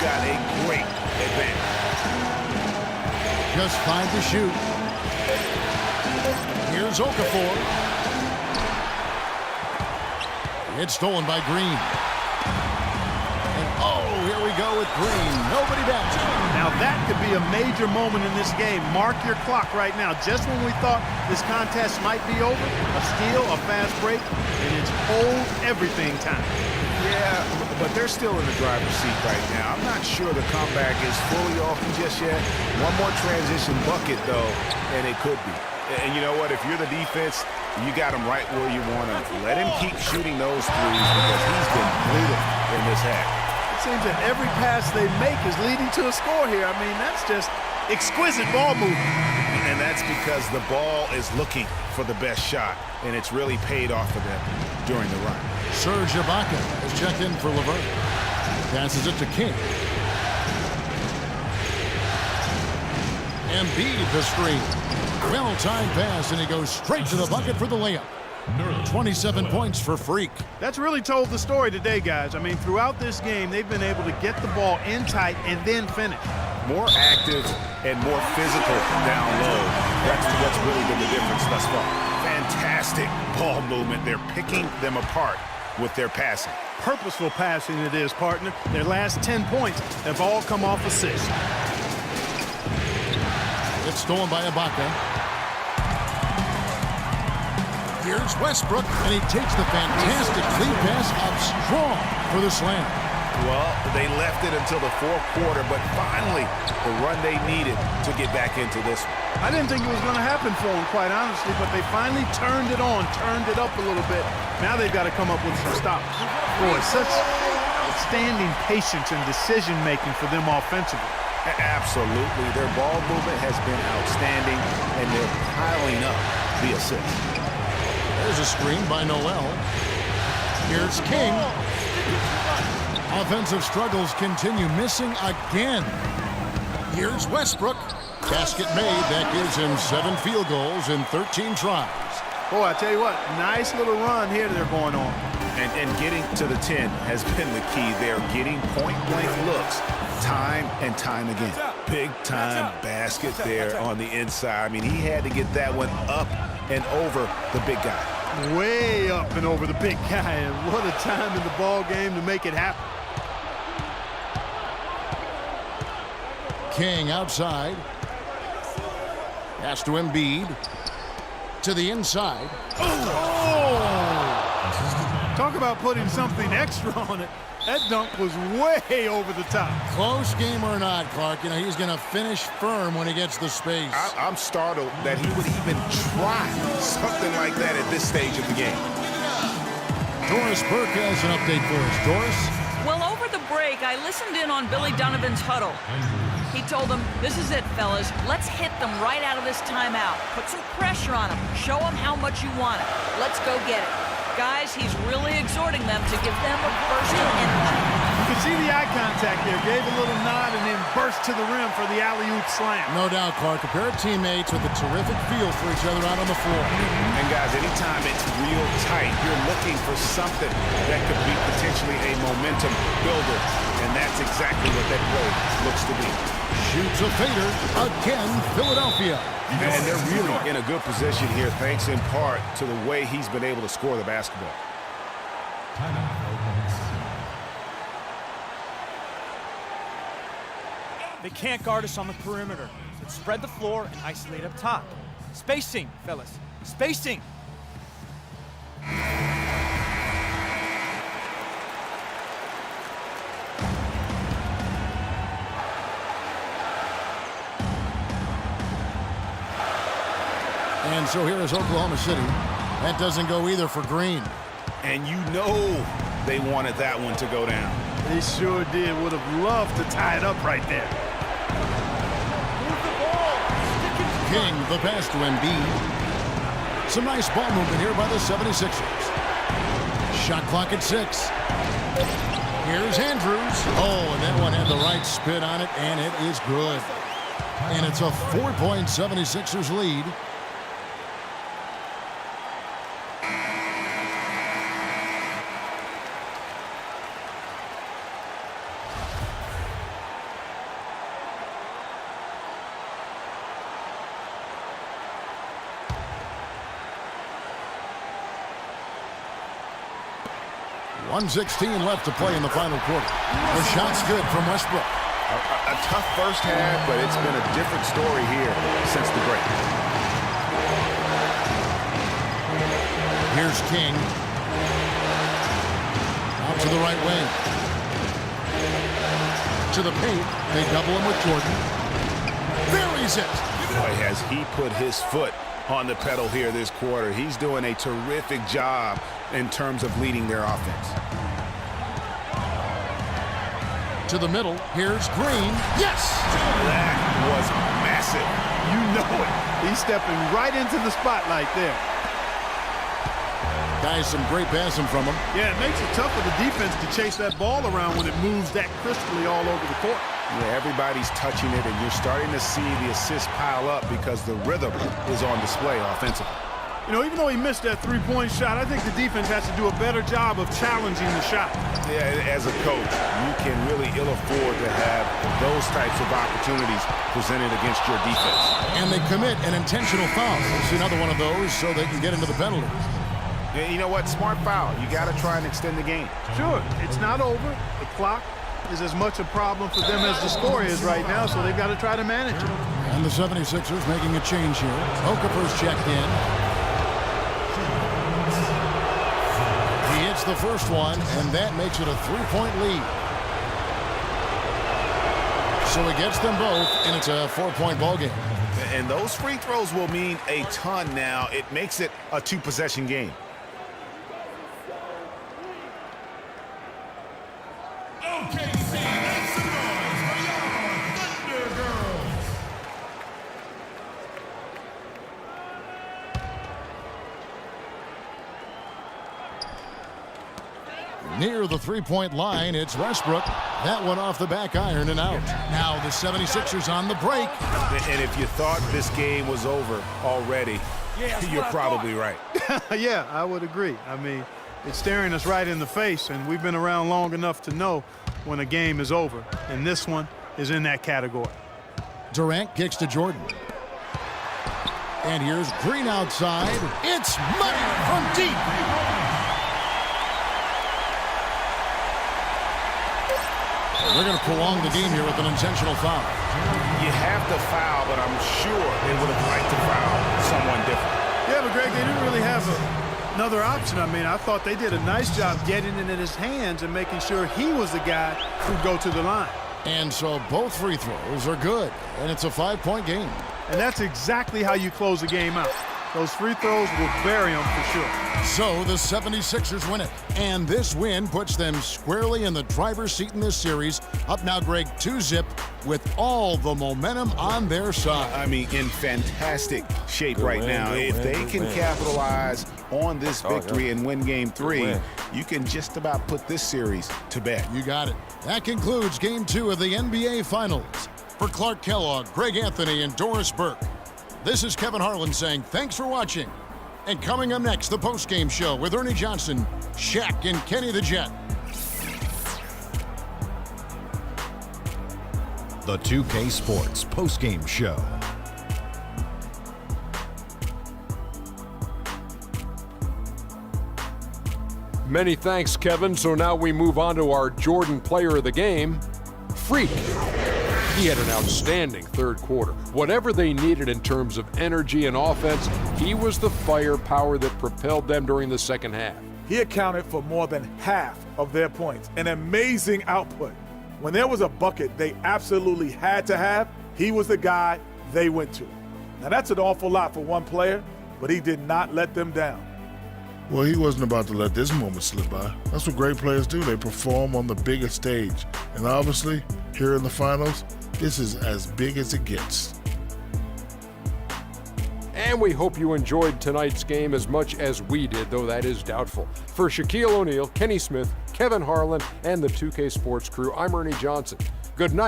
got a great advantage. Just 5 to shoot. Here's Okafor. It's stolen by Green. And oh, here we go with Green. Nobody down. Now that could be a major moment in this game. Mark your clock right now. Just when we thought this contest might be over, a steal, a fast break, and it's hold everything time. Yeah, but they're still in the driver's seat right now. I'm not sure the comeback is fully off just yet. One more transition bucket, though, and it could be. And you know what? If you're the defense, you got him right where you want him. Let him keep shooting those threes because he's been brutal in this half. It seems that every pass they make is leading to a score here. I mean, that's just exquisite ball movement. And that's because the ball is looking for the best shot, and it's really paid off for them during the run. Serge Ibaka has checked in for LeVert. Passes it to King. Embiid the screen. Well-timed pass, and he goes straight to the bucket for the layup. 27 points for Freak. That's really told the story today, guys. I mean, throughout this game, they've been able to get the ball in tight and then finish. More active and more physical down low. That's what's really been the difference thus far. Fantastic ball movement. They're picking them apart with their passing. Purposeful passing it is, partner. Their last 10 points have all come off assists. It's stolen by Ibaka. Here's Westbrook, and he takes the fantastic lead pass up strong for the slam. Well, they left it until the fourth quarter, but finally the run they needed to get back into this one. I didn't think it was going to happen for them, quite honestly, but they finally turned it on, turned it up a little bit. Now they've got to come up with some stops. Boy, such outstanding patience and decision-making for them offensively. Absolutely. Their ball movement has been outstanding, and they're piling up the assists. There's a screen by Noel. Here's King. Offensive struggles continue, missing again. Here's Westbrook. Basket made. That gives him 7 field goals in 13 tries. Boy, I tell you what, nice little run here they're going on. And getting to the 10 has been the key. They're getting point-blank looks time and time again. Big-time basket there on the inside. I mean, he had to get that one up and over the big guy. Way up and over the big guy, and what a time in the ball game to make it happen. King outside. Pass to Embiid. To the inside. Talk about putting something extra on it. That dunk was way over the top. Close game or not, Clark, you know, he's going to finish firm when he gets the space. I'm startled that he would even try something like that at this stage of the game. Doris Burke has an update for us. Doris? Well, over the break, I listened in on Billy Donovan's huddle. He told them, this is it, fellas. Let's hit them right out of this timeout. Put some pressure on them. Show them how much you want it. Let's go get it. Guys, he's really exhorting them to give them a burst of energy. You can see the eye contact there. Gave a little nod and then burst to the rim for the alley-oop slam. No doubt, Clark. A pair of teammates with a terrific feel for each other out on the floor. And guys, anytime it's real tight, you're looking for something that could be potentially a momentum builder. And that's exactly what that play looks to be. Shoots a fader. Again, Philadelphia. And they're really in a good position here, thanks in part to the way he's been able to score the basketball. They can't guard us on the perimeter. Let's spread the floor and isolate up top. Spacing, fellas. Spacing. And so here is Oklahoma City. That doesn't go either for Green. And you know they wanted that one to go down. They sure did. Would have loved to tie it up right there. King, the pass to Embiid. Some nice ball movement here by the 76ers. Shot clock at 6. Here's Andrews. Oh, and that one had the right spin on it, and it is good. And it's a 4-point 76ers lead. 1:16 left to play in the final quarter. The shot's good from Westbrook. A tough first half, but it's been a different story here since the break. Here's King. Out to the right wing. To the paint. They double him with Jordan. Buries it. Boy, has he put his foot on the pedal here this quarter. He's doing a terrific job in terms of leading their offense. To the middle. Here's Green. Yes! That was massive. You know it. He's stepping right into the spotlight there. Guys, some great passing from him. Yeah, it makes it tough for the defense to chase that ball around when it moves that crisply all over the court. Yeah, everybody's touching it, and you're starting to see the assists pile up because the rhythm is on display offensively. You know, even though he missed that three-point shot, I think the defense has to do a better job of challenging the shot. Yeah, as a coach, you can really ill afford to have those types of opportunities presented against your defense. And they commit an intentional foul. It's another one of those so they can get into the penalties. Yeah, you know what? Smart foul. You got to try and extend the game. Sure, it's not over. The clock is as much a problem for them as the score is right now, so they've got to try to manage it. And the 76ers making a change here. Okafor's checked in. He hits the first one, and that makes it a 3-point lead. So he gets them both, and it's a 4-point ball game. And those free throws will mean a ton now. It makes it a 2-possession game. Near the three-point line, it's Westbrook. That one off the back iron and out. Now the 76ers on the break. And if you thought this game was over already, you're probably right. Yeah, I would agree. I mean, it's staring us right in the face, and we've been around long enough to know when a game is over. And this one is in that category. Durant kicks to Jordan. And here's Green outside. It's money from deep. They're going to prolong the game here with an intentional foul. You have to foul, but I'm sure they would have liked to foul someone different. Yeah, but Greg, they didn't really have another option. I mean, I thought they did a nice job getting it in his hands and making sure he was the guy who'd go to the line. And so both free throws are good, and it's a 5-point game. And that's exactly how you close a game out. Those free throws will bury them for sure. So the 76ers win it, and this win puts them squarely in the driver's seat in this series. Up now, Greg, 2-zip with all the momentum on their side. I mean, in fantastic shape right now. If they can capitalize on this victory and win Game 3, you can just about put this series to bed. You got it. That concludes Game 2 of the NBA Finals. For Clark Kellogg, Greg Anthony, and Doris Burke, this is Kevin Harlan saying thanks for watching. And coming up next, the postgame show with Ernie Johnson, Shaq, and Kenny the Jet. The 2K Sports postgame show. Many thanks, Kevin. So now we move on to our Jordan player of the game, Freak. He had an outstanding third quarter. Whatever they needed in terms of energy and offense, he was the firepower that propelled them during the second half. He accounted for more than half of their points, an amazing output. When there was a bucket they absolutely had to have, he was the guy they went to. Now that's an awful lot for one player, but he did not let them down. Well, he wasn't about to let this moment slip by. That's what great players do. They perform on the biggest stage. And obviously, here in the finals, this is as big as it gets. And we hope you enjoyed tonight's game as much as we did, though that is doubtful. For Shaquille O'Neal, Kenny Smith, Kevin Harlan, and the 2K Sports crew, I'm Ernie Johnson. Good night.